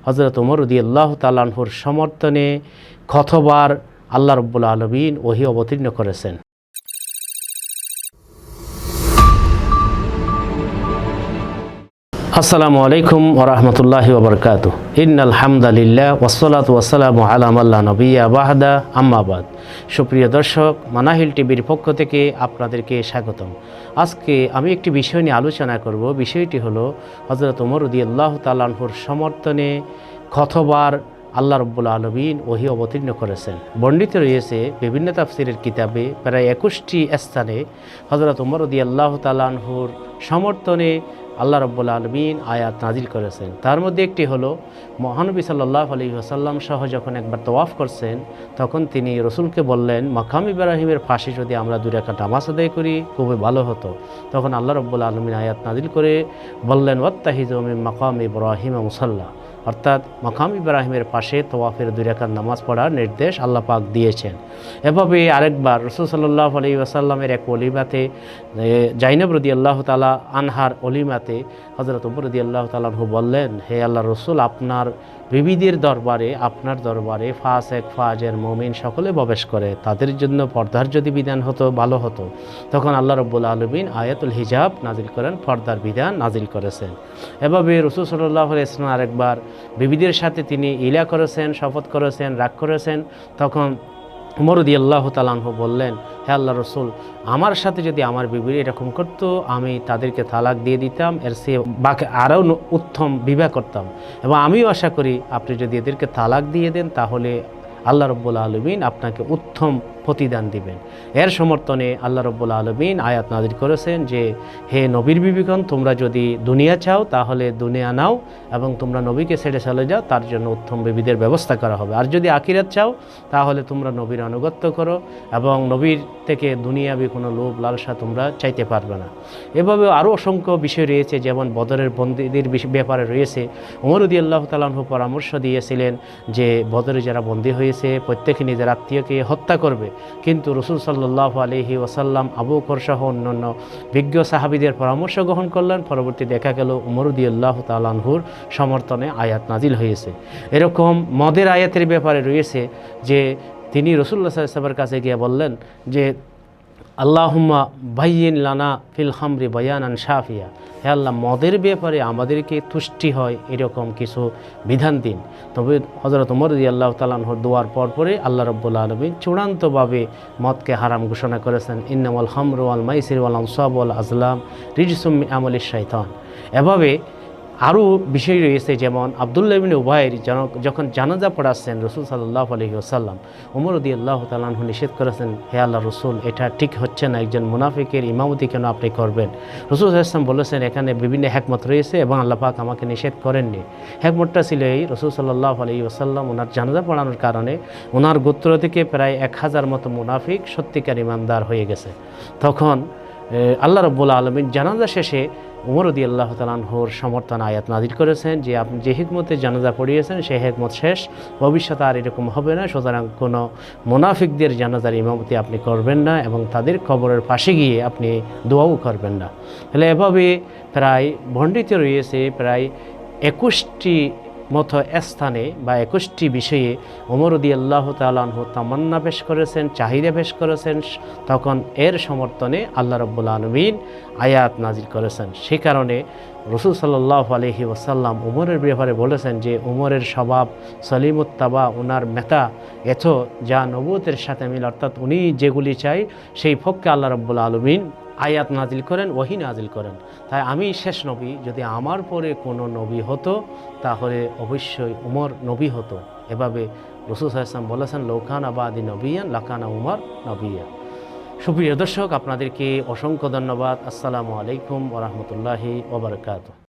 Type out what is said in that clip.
হযরত ওমর রাদিয়াল্লাহু তাআলা আনহুর সমর্থনে কতবার আল্লাহ রাব্বুল আলামিন ওহী অবতীর্ণ করেছেন। আসসালামু আলাইকুম ওয়া রাহমাতুল্লাহি ওয়া বারাকাতুহু। ইন্নাল হামদালিল্লাহ ওয়াসসালাতু ওয়াসসালামু আলা মান লা নাবিয়্যা বা'দা, আম্মা বাদ। সুপ্রিয় দর্শক, মানাহিল টিভির পক্ষ থেকে আপনাদেরকে স্বাগতম। আজকে আমি একটি বিষয় নিয়ে আলোচনা করব। বিষয়টি হলো হযরত ওমর রাদিয়াল্লাহু তাআলা আনহুর সমর্থনে কতবার আল্লাহ রাব্বুল আলামিন ওহী অবতীর্ণ করেছেন। বর্ণিত রয়েছে বিভিন্ন তাফসীরের কিতাবে প্রায় 21টি স্থানে হযরত ওমর রাদিয়াল্লাহু তাআলা আনহুর সমর্থনে আল্লাহ রাব্বুল আলামিন আয়াত নাজিল করেছেন। তার মধ্যে একটি হলো মহানবী সাল্লাল্লাহু আলাইহি ওয়াসাল্লাম সহ যখন একবার তাওয়াফ করছেন, তখন তিনি রসুলকে বললেন, মাকাম ইব্রাহিমের পাশে যদি আমরা 2 রাকাত নামাজ আদায় করি খুবই ভালো হতো। তখন আল্লাহ রাব্বুল আলামিন আয়াত নাজিল করে বললেন, ওয়াত্তাহিযু মিন মাকাম ইব্রাহিম মুসাল্লা, অর্থাৎ মাকাম ইব্রাহিমের পাশে তাওয়াফের 2 রাকাত নামাজ পড়ার নির্দেশ আল্লাহ পাক দিয়েছেন। এভাবে আরেকবার রাসূল সাল্লাল্লাহু আলাইহি ওয়াসাল্লামের এক ওলিমাতে, জাইনব রাদিয়াল্লাহু তাআলা আনহার ওলিমাতে হযরত ওমর রাদিয়াল্লাহু তাআলা আনহু বললেন, হে আল্লাহর রাসূল, আপনার বিবিদের দরবারে, আপনার দরবারে ফাসেক ফাজের মুমিন সকলে প্রবেশ করে, তাদের জন্য পর্দার যদি বিধান হতো ভালো হতো। তখন আল্লাহ রাব্বুল আলামিন আয়াতুল হিজাব নাজিল করেন, পর্দার বিধান নাজিল করেছেন। এভাবে রাসূল সাল্লাল্লাহু আলাইহি ওয়াসাল্লাম আরেকবার বিবিদের সাথে তিনি ইলা করেছেন, শপথ করেছেন, রাগ করেছেন। তখন ওমর রাদিয়াল্লাহু তাআলা আনহু বললেন, হে আল্লাহর রাসূল, আমার সাথে যদি আমার বিবি এরকম করতো, আমি তাদেরকে তালাক দিয়ে দিতাম, এর চেয়ে বাকি আরও উত্তম বিবাহ করতাম। এবং আমিও আশা করি আপনি যদি এদেরকে তালাক দিয়ে দেন, তাহলে আল্লাহ রাব্বুল আলামিন আপনাকে উত্তম প্রতিদান দিবেন। এর সমর্থনে আল্লাহ রাব্বুল আলামিন আয়াত নাজিল করেছেন যে, হে নবীর বিবিগণ, তোমরা যদি দুনিয়া চাও তাহলে দুনিয়া নাও, এবং তোমরা নবীকে ছেড়ে চলে যাও, তার জন্য উত্তম বিবিদের ব্যবস্থা করা হবে। আর যদি আখিরাত চাও তাহলে তোমরা নবীর আনুগত্য করো, এবং নবীর থেকে দুনিয়াবি কোনো লোভ লালসা তোমরা চাইতে পারবে না। এভাবে আরও অসংখ্য বিষয় রয়েছে, যেমন বদরের বন্দীদের ব্যাপারে রয়েছে। ওমর রাদিয়াল্লাহু তাআলা আনহু পরামর্শ দিয়েছিলেন যে, বদরে যারা বন্দী হয়েছে প্রত্যেকে নিজের আত্মীয়কে হত্যা করবে, কিন্তু রাসূল সাল্লাল্লাহু আলাইহি ওয়াসাল্লাম আবু বকর সহ অন্যান্য বিজ্ঞ সাহাবীদের পরামর্শ গ্রহণ করলেন। পরবর্তী দেখা গেল ওমর রাদিয়াল্লাহু তাআলা আনহুর সমর্থনে আয়াত নাজিল হয়েছে। এরকম মদের আয়াতের ব্যাপারে রয়েছে যে, তিনি রাসূলুল্লাহ সাল্লাল্লাহু আলাইহি ওয়াসাল্লামের কাছে গিয়ে বললেন যে, আল্লাহুম্মা বাইয়িন লানা ফিল খামরি বায়ানান শাফিয়া, হে আল্লাহ, মদের ব্যাপারে আমাদেরকে তুষ্টি হয় এরকম কিছু বিধান দিন। তবে হযরত ওমর রাদিয়াল্লাহু তাআলা আনহুর দোয়ার পরে আল্লাহ রাব্বুল আলামিন চূড়ান্তভাবে মদকে হারাম ঘোষণা করেছেন, ইন্নামাল খামরু ওয়াল মাইসির ওয়াল আনসাব ওয়াল আজলাম রিজসুম মিন আমালিশ শাইতান। এভাবে আরও বিষয় রয়েছে, যেমন আব্দুল্লাহ ইবনে উবাইর যখন জানাজা পড়াচ্ছেন রাসূল সাল্লাল্লাহু আলাইহি ওয়াসাল্লাম, ওমর রাদিয়াল্লাহু তাআলা আনহু নিষেধ করেছেন, হে আল্লাহর রাসূল, এটা ঠিক হচ্ছে না, একজন মুনাফিকের ইমামতি কেন আপনি করবেন? রাসূল সাল্লাল্লাহু আলাইহি ওয়াসাল্লাম বলেছেন, এখানে বিভিন্ন হিকমত রয়েছে এবং আল্লাহ পাক আমাকে নিষেধ করেননি। হিকমতটা ছিল এই, রাসূল সাল্লাল্লাহু আলাইহি ওয়াসাল্লাম ওনার জানাজা পড়ানোর কারণে ওনার গোত্র থেকে প্রায় 1000 মতো মুনাফিক সত্যিকার ইমানদার হয়ে গেছে। তখন আল্লাহ রাব্বুল আলামিন জানাজা শেষে ওমর রাদিয়াল্লাহু তাআলা আনহুর সমর্থন আয়াত নাজিল করেছেন যে, আপনি যে হিকমতে জানাজা পড়িয়েছেন সেই হিকমত শেষ, ভবিষ্যতে আর এরকম হবে না, সুতরাং কোনো মুনাফিকদের জানাজার ইমামতি আপনি করবেন না, এবং তাদের কবরের পাশে গিয়ে আপনি দোয়াও করবেন না। তাহলে এভাবে প্রায় বর্ণিত রয়েছে প্রায় 21টি মতো স্থানে বা 21টি বিষয়ে ওমর রাদিয়াল্লাহু তাআলা আনহু তামান্না পেশ করেছেন, চাহিদা পেশ করেছেন। তখন এর সমর্থনে আল্লাহ রাব্বুল আলামিন আয়াত নাজিল করেছেন। সে কারণে রাসূল সাল্লাল্লাহু আলাইহি ওয়াসাল্লাম ওমরের ব্যাপারে বলেছেন যে, ওমরের স্বভাব সলিমুত্তাবা, ওনার মেতা এত যা নবুয়তের সাথে মিল, অর্থাৎ উনি যেগুলি চাই সেই পক্ষে আল্লাহ রাব্বুল আলামিন আয়াত নাজিল করেন, ওহী নাজিল করেন। তাই আমি শেষ নবী, যদি আমার পরে কোনো নবী হতো তাহলে অবশ্যই উমর নবী হতো। এভাবে রাসূল সাল্লাল্লাহু আলাইহি ওয়াসাল্লাম বলেছেন, লাকানা বাদি নবিয়ান লাকানা উমর নবিয়া। সুপ্রিয় দর্শক, আপনাদেরকে অসংখ্য ধন্যবাদ। আসসালামু আলাইকুম ওয়া রাহমাতুল্লাহি ওয়া বারাকাতুহু।